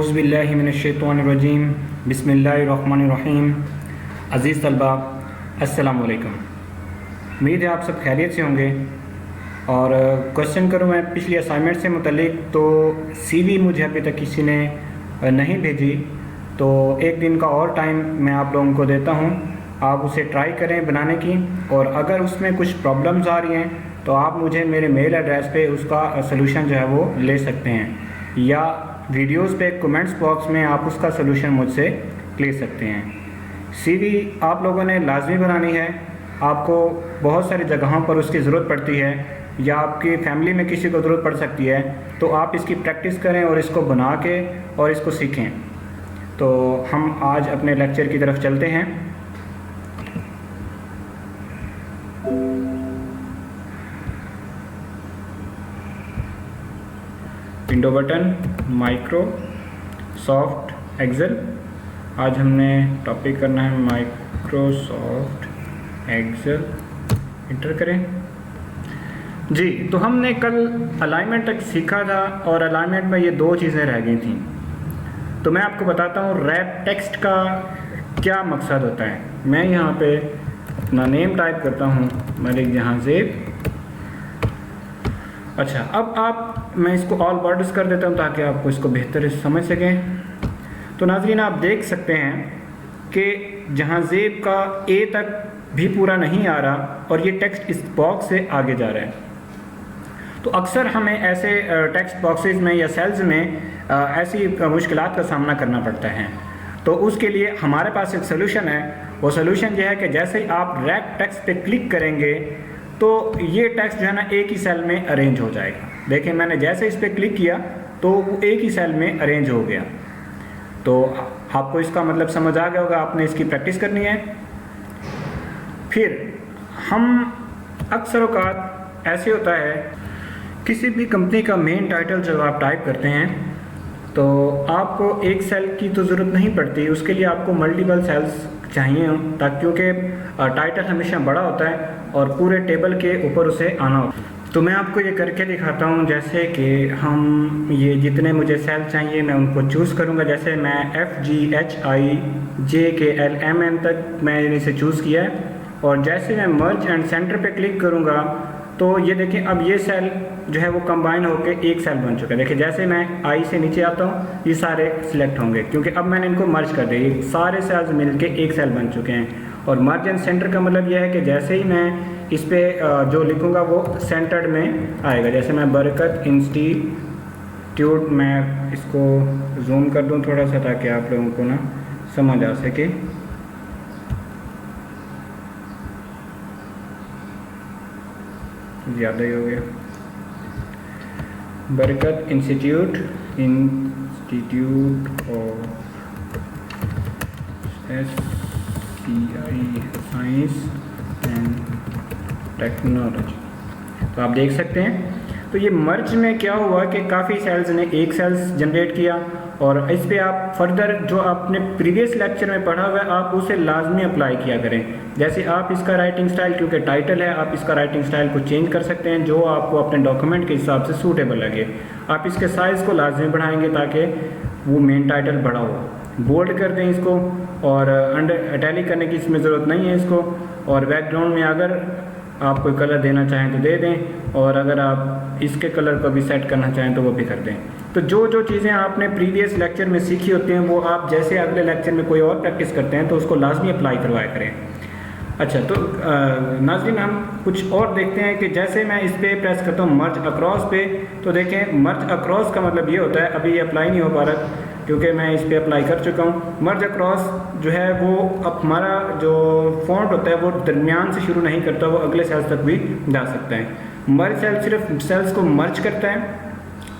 औज़ुबिल्लाहिमिनश्शैतानिर्रजीम बिस्मिल्लाहिर्रहमानिर्रहीम। अज़ीज़ तलबा अस्सलाम वालेकुम। उम्मीद है आप सब खैरियत से होंगे। और क्वेश्चन करूँ मैं पिछली असाइनमेंट से मुतल्लिक, तो सीवी मुझे अभी तक किसी ने नहीं भेजी, तो एक दिन का और टाइम मैं आप लोगों को देता हूँ, आप उसे ट्राई करें बनाने की। और अगर उसमें कुछ प्रॉब्लम्स आ रही हैं तो आप मुझे मेरे मेल एड्रेस पे उसका सलूशन जो है वो ले सकते हैं, या वीडियोस पे कमेंट्स बॉक्स में आप उसका सलूशन मुझसे ले सकते हैं। सीवी आप लोगों ने लाजमी बनानी है। आपको बहुत सारी जगहों पर उसकी ज़रूरत पड़ती है, या आपकी फैमिली में किसी को ज़रूरत पड़ सकती है, तो आप इसकी प्रैक्टिस करें और इसको बना के और इसको सीखें। तो हम आज अपने लेक्चर की तरफ चलते हैं। Window button, Microsoft Excel. आज हमने टॉपिक करना है माइक्रोसॉफ्ट एक्सेल। इंटर करें जी। तो हमने कल अलाइनमेंट तक सीखा था और अलाइनमेंट में ये दो चीज़ें रह गई थी। तो मैं आपको बताता हूँ रैप टेक्स्ट का क्या मकसद होता है। मैं यहाँ पे अपना नेम टाइप करता हूँ, मलिक जहांज़ेब। अच्छा, अब मैं इसको ऑल बॉर्डर्स कर देता हूँ ताकि आपको इसको बेहतर समझ सकें। तो नाज़रीन, आप देख सकते हैं कि जहांज़ेब का ए तक भी पूरा नहीं आ रहा और ये टेक्स्ट इस बॉक्स से आगे जा रहा है। तो अक्सर हमें ऐसे टेक्स्ट बॉक्सेस में या सेल्स में ऐसी मुश्किलात का सामना करना पड़ता है। तो उसके लिए हमारे पास एक सोल्यूशन है। वो सोल्यूशन ये है कि जैसे ही आप रैप टेक्स्ट पे क्लिक करेंगे तो ये टेक्स्ट जो है ना एक ही सेल में अरेंज हो जाएगा। देखिए, मैंने जैसे इस पर क्लिक किया तो वो एक ही सेल में अरेंज हो गया। तो आपको इसका मतलब समझ आ गया होगा, आपने इसकी प्रैक्टिस करनी है। फिर हम अक्सर औक़ात ऐसे होता है, किसी भी कंपनी का मेन टाइटल जब आप टाइप करते हैं तो आपको एक सेल की तो ज़रूरत नहीं पड़ती, उसके लिए आपको मल्टीपल सेल्स चाहिए, ताकि क्योंकि टाइटल हमेशा बड़ा होता है और पूरे टेबल के ऊपर उसे आना होता है। तो मैं आपको ये करके दिखाता हूँ। जैसे कि हम ये जितने मुझे सेल चाहिए मैं उनको चूज़ करूँगा। जैसे मैं FGHIJKLMN तक मैंने इसे चूज़ किया है, और जैसे मैं मर्ज एंड सेंटर पे क्लिक करूँगा तो ये देखिए अब ये सेल जो है वो कंबाइन होकर एक सेल बन चुका है। देखिए, जैसे मैं आई से नीचे आता हूँ ये सारे सिलेक्ट होंगे, क्योंकि अब मैंने इनको मर्ज कर दिया। ये सारे सेल्स मिलके एक सेल बन चुके हैं। और मर्ज एंड सेंटर का मतलब यह है कि जैसे ही मैं इस पर जो लिखूँगा वो सेंटर्ड में आएगा। जैसे मैं बरकत इंस्टीट्यूट, मैं इसको जूम कर दूँ थोड़ा सा ताकि आप लोगों को ना समझ आ सके। ज़्यादा ही हो गया। बरकत institute of SCI science and technology. तो आप देख सकते हैं। तो ये मर्ज में क्या हुआ कि काफ़ी सेल्स ने एक सेल्स जनरेट किया, और इस पे आप फर्दर जो आपने प्रीवियस लेक्चर में पढ़ा हुआ है आप उसे लाजमी अप्लाई किया करें। जैसे आप इसका राइटिंग स्टाइल, क्योंकि टाइटल है, आप इसका राइटिंग स्टाइल को चेंज कर सकते हैं जो आपको अपने डॉक्यूमेंट के हिसाब से सूटेबल लगे। आप इसके साइज़ को लाजमी बढ़ाएंगे ताकि वो मेन टाइटल बड़ा हो। बोल्ड कर दें इसको, और अंडर इटैलिक करने की इसमें ज़रूरत नहीं है इसको। और बैकग्राउंड में अगर आप कोई कलर देना चाहें तो दे दें, और अगर आप इसके कलर को भी सेट करना चाहें तो वो भी कर दें। तो जो चीज़ें आपने प्रीवियस लेक्चर में सीखी होती हैं वो आप जैसे अगले लेक्चर में कोई और प्रैक्टिस करते हैं तो उसको लाजमी अप्लाई करवाया करें। अच्छा, तो नाज़रीन, हम कुछ और देखते हैं कि जैसे मैं इस पर प्रेस करता हूँ मर्ज अक्रॉस पे, तो देखें मर्ज अक्रॉस का मतलब ये होता है, अभी ये अप्लाई नहीं हो पा रहा क्योंकि मैं इस पर अप्लाई कर चुका हूँ। मर्ज अक्रॉस जो है वो अब हमारा जो फॉन्ट होता है वो दरमियान से शुरू नहीं करता, वो अगले सेल्स तक भी जा सकता है। मर्ज सेल सिर्फ सेल्स को मर्ज करता है,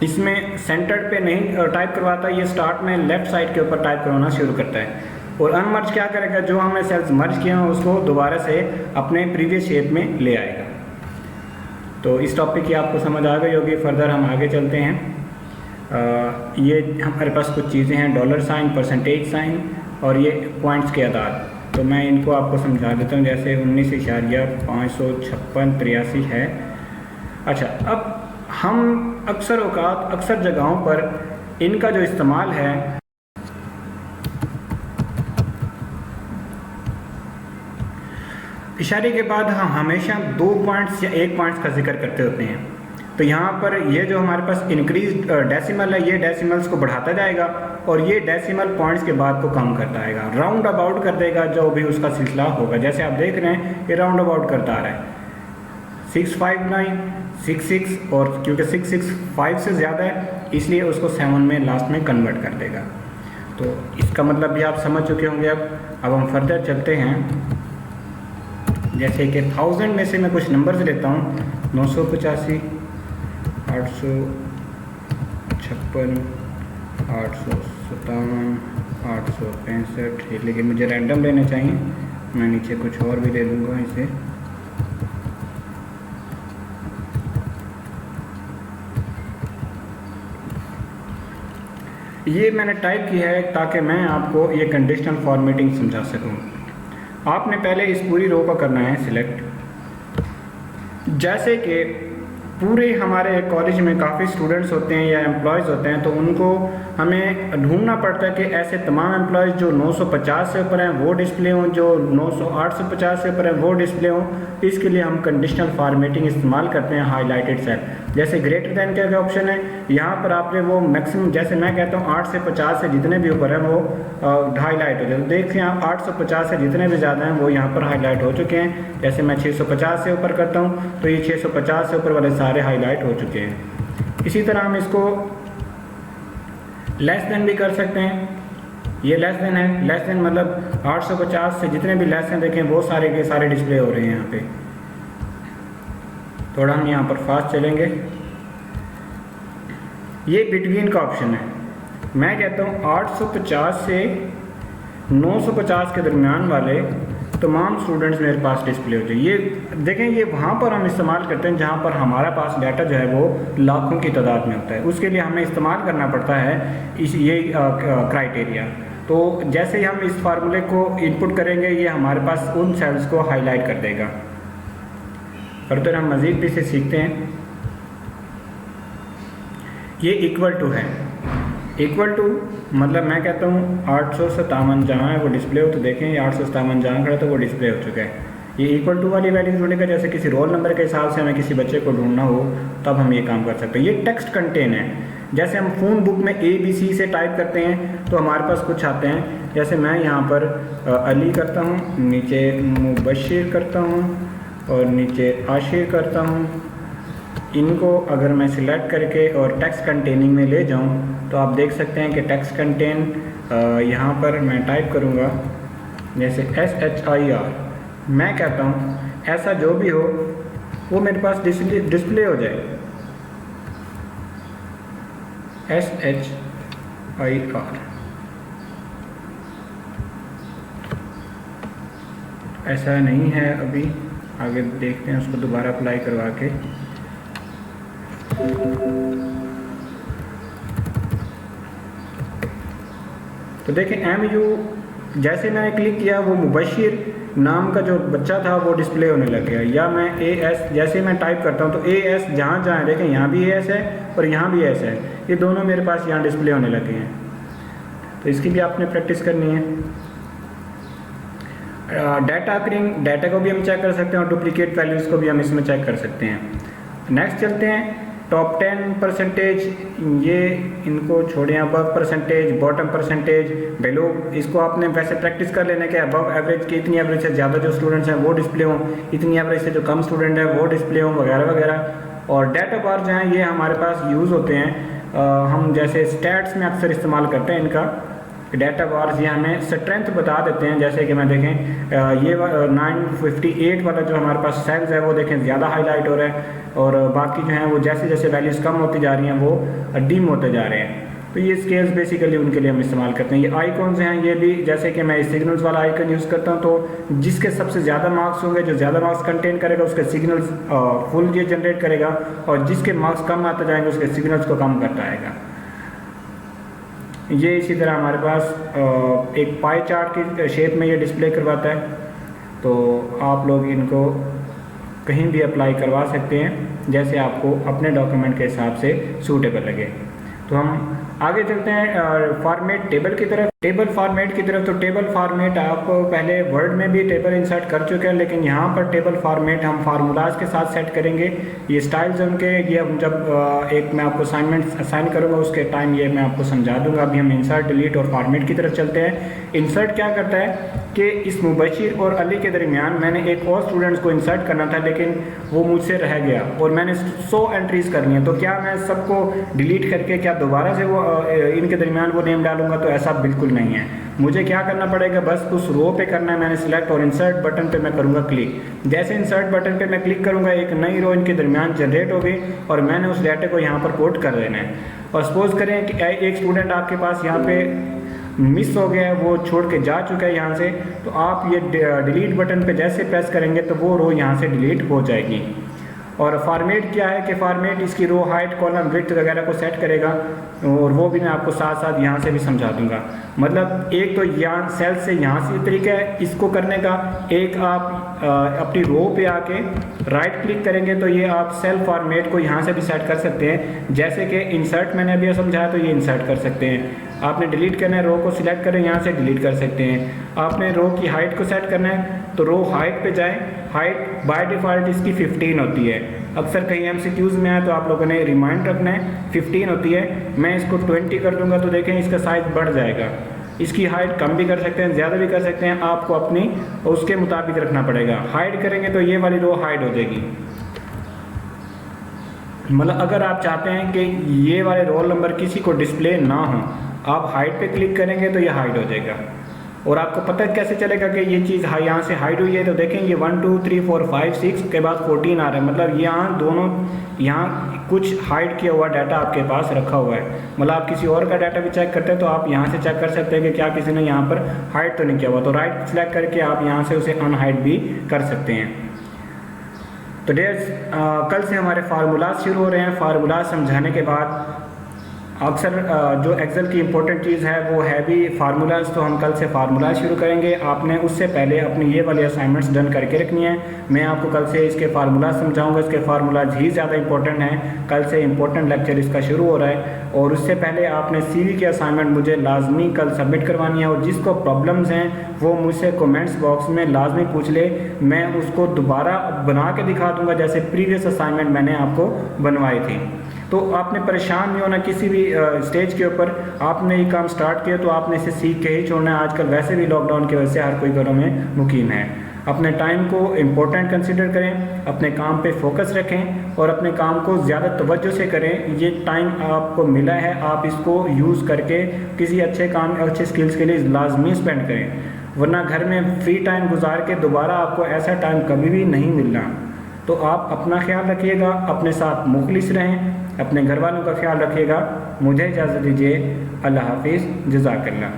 इसमें सेंटर्ड पे नहीं टाइप करवाता। ये स्टार्ट में लेफ़्ट साइड के ऊपर टाइप करवाना शुरू करता है। और अनमर्ज क्या करेगा, जो हमने सेल्स मर्ज किए हैं उसको दोबारा से अपने प्रीवियस शेप में ले आएगा। तो इस टॉपिक की आपको समझ आ गई होगी। फर्दर हम आगे चलते हैं। ये हमारे पास कुछ चीज़ें हैं, डॉलर साइन, परसेंटेज साइन, और ये पॉइंट्स के आधार। तो मैं इनको आपको समझा देता हूँ। जैसे 19,556,83 है। अच्छा, अब हम अक्सर जगहों पर इनका जो इस्तेमाल है इशारे के बाद हम हमेशा 2 पॉइंट्स या 1 पॉइंट्स का जिक्र करते होते हैं। तो यहाँ पर ये जो हमारे पास इंक्रीज डेसिमल है, ये डेसिमल्स को बढ़ाता जाएगा और ये डेसिमल पॉइंट्स के बाद को कम करता आएगा, राउंड अबाउट कर देगा जो भी उसका सिलसिला होगा। जैसे आप देख रहे हैं ये राउंड अबाउट करता आ रहा है 659, 66 और क्योंकि 665 से ज़्यादा है इसलिए उसको 7 में लास्ट में कन्वर्ट कर देगा। तो इसका मतलब भी आप समझ चुके होंगे। अब हम फर्दर चलते हैं। जैसे कि 1000 में से मैं कुछ नंबर्स लेता हूँ, 985, 856, 857, 865, लेकिन मुझे रैंडम लेने चाहिए, मैं नीचे कुछ और भी ले लूँगा इसे। ये मैंने टाइप किया है ताकि मैं आपको ये कंडीशनल फॉर्मेटिंग समझा सकूं। आपने पहले इस पूरी रो को करना है सिलेक्ट। जैसे कि पूरे हमारे कॉलेज में काफ़ी स्टूडेंट्स होते हैं या एम्प्लॉयज़ होते हैं, तो उनको हमें ढूंढना पड़ता है कि ऐसे तमाम एम्प्लॉयज़ जो 950 से ऊपर हैं वो डिस्प्ले हों, जो 850 से ऊपर हैं वो डिस्प्ले हों। इसके लिए हम कंडीशनल फॉर्मेटिंग इस्तेमाल करते हैं हाईलाइटेड सेल। जैसे ग्रेटर दैन का ऑप्शन है, यहाँ पर आपने वो मैक्सिमम, जैसे मैं कहता हूँ 8 से 50 से जितने भी ऊपर हैं वो हाईलाइट हो जाए। तो देखिए आप 850 से जितने भी ज़्यादा हैं वो यहाँ पर हाईलाइट हो चुके हैं। जैसे मैं 650 से ऊपर करता हूँ तो ये 650 से ऊपर वाले सारे हाईलाइट हो चुके हैं। इसी तरह हम इसको लेस देन भी कर सकते हैं। ये लेस देन है, लेस देन मतलब 850 से जितने भी लेस हैं देखें वो सारे के सारे डिस्प्ले हो रहे हैं यहाँ पे। थोड़ा हम यहाँ पर फास्ट चलेंगे। ये बिटवीन का ऑप्शन है। मैं कहता हूँ 850 से 950 के दरमियान वाले तमाम स्टूडेंट्स मेरे पास डिस्प्ले हो जाए। ये देखें, ये वहाँ पर हम इस्तेमाल करते हैं जहाँ पर हमारा पास डाटा जो है वो लाखों की तादाद में होता है। उसके लिए हमें इस्तेमाल करना पड़ता है ये क्राइटेरिया। तो जैसे ही हम इस फार्मूले को इनपुट करेंगे ये हमारे पास उन सेल्स को हाईलाइट कर देगा। फर्दर हम मज़ीद भी इसे सीखते हैं। ये इक्वल टू है। इक्वल टू मतलब मैं कहता हूँ 857 जहाँ है वो डिस्प्ले हो, तो देखें ये 857 जहाँ खड़ा तो वो डिस्प्ले हो चुका है। ये इक्वल टू वाली वैल्यू ढूंढेगा, जैसे किसी रोल नंबर के हिसाब से हमें किसी बच्चे को ढूंढना हो तब हम ये काम कर सकते हैं। ये टेक्स्ट कंटेन है। जैसे हम फ़ोन बुक में ABC से टाइप करते हैं तो हमारे पास कुछ आते हैं। जैसे मैं यहाँ पर अली करता हूँ, नीचे मुबशिर करता हूँ और नीचे आशिर करता हूँ। इनको अगर मैं सिलेक्ट करके और टेक्स्ट कंटेनिंग में ले जाऊं तो आप देख सकते हैं कि टेक्स्ट कंटेन यहाँ पर मैं टाइप करूँगा जैसे SHIR। मैं कहता हूँ ऐसा जो भी हो वो मेरे पास डिस्प्ले हो जाए SHIR। ऐसा नहीं है अभी, आगे देखते हैं उसको दोबारा अप्लाई करवा के। तो देखें MU जैसे मैंने क्लिक किया वो मुबशिर नाम का जो बच्चा था वो डिस्प्ले होने लग गया। या मैं AS जैसे मैं टाइप करता हूँ तो AS जहाँ जहाँ देखें यहाँ भी AS है और यहाँ भी AS है, ये दोनों मेरे पास यहाँ डिस्प्ले होने लगे हैं। तो इसकी भी आपने प्रैक्टिस करनी है। डाटा अकरिंग, डाटा को भी हम चेक कर सकते हैं और डुप्लीकेट वैल्यूज़ को भी हम इसमें चेक कर सकते हैं। नेक्स्ट चलते हैं टॉप 10%, ये इनको छोड़ें। Above percentage, bottom percentage, below, इसको आपने वैसे प्रैक्टिस कर लेना कि अबव एवरेज की इतनी एवरेज से ज़्यादा जो स्टूडेंट्स हैं वो डिस्प्ले हों, इतनी एवरेज से जो कम स्टूडेंट है वो डिस्प्ले हों, वगैरह वगैरह। और डाटा बार जो हैं ये हमारे पास यूज़ होते हैं। हम जैसे स्टैट्स में अक्सर इस्तेमाल करते हैं इनका। डाटा बार्स ये हमें स्ट्रेंथ बता देते हैं। जैसे कि मैं देखें ये 958 वाला जो हमारे पास सेल्स है वो देखें ज़्यादा हाईलाइट हो रहा है और बाकी जो हैं वो जैसे जैसे वैल्यूज़ कम होती जा रही हैं वो डिम होते जा रहे हैं। तो ये स्केल्स बेसिकली उनके लिए हम इस्तेमाल करते हैं। ये आइकॉन्स हैं, ये भी जैसे कि मैं सिग्नल्स वाला आइकन यूज़ करता हूँ तो जिसके सबसे ज़्यादा मार्क्स होंगे, जो ज़्यादा मार्क्स कंटेन करेगा उसके सिग्नल्स फुल ये जनरेट करेगा और जिसके मार्क्स कम आते जाएंगे उसके सिग्नल्स को कम करता आएगा। ये इसी तरह हमारे पास एक पाई चार्ट की शेप में ये डिस्प्ले करवाता है। तो आप लोग इनको कहीं भी अप्लाई करवा सकते हैं जैसे आपको अपने डॉक्यूमेंट के हिसाब से सूटेबल लगे। तो हम आगे चलते हैं फॉर्मेट टेबल की तरफ। टेबल फॉर्मेट की तरफ, तो टेबल फॉर्मेट आप पहले वर्ड में भी टेबल इंसर्ट कर चुके हैं, लेकिन यहाँ पर टेबल फॉर्मेट हम फार्मूलाज के साथ सेट करेंगे। ये स्टाइल्स उनके, ये हम जब एक मैं आपको असाइनमेंट असाइन करूँगा उसके टाइम ये मैं आपको समझा दूंगा। अभी हम इंसर्ट, डिलीट और फॉर्मेट की तरफ चलते हैं। इंसर्ट क्या करता है कि इस मुबशिर और अली के दरमियान मैंने एक और स्टूडेंट्स को इंसर्ट करना था, लेकिन वो मुझसे रह गया और मैंने 100 एंट्रीज़ करनी है। तो क्या मैं सबको डिलीट करके क्या दोबारा से वो इनके दरमियान वो नेम डालूंगा? तो ऐसा बिल्कुल नहीं है। मुझे क्या करना पड़ेगा, बस उस रो पे करना है मैंने सिलेक्ट, और इंसर्ट बटन पे मैं करूँगा क्लिक। जैसे इंसर्ट बटन पे मैं क्लिक करूँगा एक नई रो इनके दरमियान जनरेट हो गई और मैंने उस डाटा को यहाँ पर कोट कर देना है। और सपोज करें कि एक स्टूडेंट आपके पास यहाँ पे मिस हो गया है, वो छोड़ के जा चुका है यहाँ से, तो आप ये डिलीट बटन पे जैसे प्रेस करेंगे तो वो रो यहाँ से डिलीट हो जाएगी। और फॉर्मेट क्या है कि फॉर्मेट इसकी रो हाइट, कॉलम, विड्थ वगैरह को सेट करेगा, और वो भी मैं आपको साथ साथ यहाँ से भी समझा दूंगा। मतलब एक तो यहाँ सेल से यहाँ से तरीका है इसको करने का, एक आप अपनी रो पे आके राइट क्लिक करेंगे तो ये आप सेल फॉर्मेट को यहाँ से भी सेट कर सकते हैं। जैसे कि इंसर्ट मैंने अभी समझाया, तो ये इंसर्ट कर सकते हैं। आपने डिलीट करना है, रो को सिलेक्ट करें, यहाँ से डिलीट कर सकते हैं। आपने रो की हाइट को सेट करना है तो रो हाइट पे जाएं। हाइट बाय डिफ़ॉल्ट इसकी 15 होती है। अक्सर कहीं MCQs में आए तो आप लोगों ने रिमाइंड रखना है, 15 होती है। मैं इसको 20 कर दूंगा तो देखें इसका साइज़ बढ़ जाएगा। इसकी हाइट कम भी कर सकते हैं, ज़्यादा भी कर सकते हैं, आपको अपनी उसके मुताबिक रखना पड़ेगा। हाइड करेंगे तो ये वाली रो हाइड हो जाएगी। मतलब अगर आप चाहते हैं कि ये वाले रोल नंबर किसी को डिस्प्ले ना हो, आप हाइड पे क्लिक करेंगे तो ये हाइड हो जाएगा। और आपको पता कैसे चलेगा कि ये चीज़ यहाँ से हाइड हुई है? तो देखें ये 1 2 3 4 5 6 के बाद 14 आ रहा है। मतलब यहाँ दोनों, यहाँ कुछ हाइड किया हुआ डाटा आपके पास रखा हुआ है। मतलब आप किसी और का डाटा भी चेक करते हैं तो आप यहाँ से चेक कर सकते हैं कि क्या किसी ने यहाँ पर हाइड तो नहीं किया हुआ। तो राइट सेलेक्ट करके आप यहाँ से उसे अनहाइड भी कर सकते हैं। तो डेयर्स, कल से हमारे फार्मूलाज शुरू हो रहे हैं। फार्मूलाज समझाने के बाद अक्सर जो एक्सेल की इंपॉर्टेंट चीज़ है वो है भी फार्मूलाज, तो हम कल से फार्मूलाज शुरू करेंगे। आपने उससे पहले अपनी ये वाली असाइनमेंट्स डन करके रखनी है। मैं आपको कल से इसके फार्मूलाज समझाऊंगा, इसके फार्मूलाज ही ज़्यादा इंपॉर्टेंट हैं। कल से इंपॉर्टेंट लेक्चर इसका शुरू हो रहा है, और उससे पहले आपने CV की असाइनमेंट मुझे लाजमी कल सबमिट करवानी है। और जिसको प्रॉब्लम्स हैं वो मुझसे कमेंट्स बॉक्स में लाजमी पूछ ले, मैं उसको दोबारा बना के दिखा दूँगा जैसे प्रीवियस असाइनमेंट मैंने आपको बनवाई थी। तो आपने परेशान नहीं होना किसी भी स्टेज के ऊपर। आपने ये काम स्टार्ट किया तो आपने इसे सीख के ही छोड़ना है। आजकल वैसे भी लॉकडाउन की वजह से हर कोई घरों में मुकीम है। अपने टाइम को इम्पोर्टेंट कंसिडर करें, अपने काम पे फोकस रखें और अपने काम को ज़्यादा तवज्जो से करें। ये टाइम आपको मिला है, आप इसको यूज़ करके किसी अच्छे काम, अच्छे स्किल्स के लिए लाजमी स्पेंड करें, वरना घर में फ्री टाइम गुजार के दोबारा आपको ऐसा टाइम कभी भी नहीं मिलना। तो आप अपना ख्याल रखिएगा, अपने साथ मुखलिस रहें, अपने घर वालों का ख्याल रखिएगा। मुझे इजाज़त दीजिए। अल्लाह हाफिज़, जज़ाकल्लाह।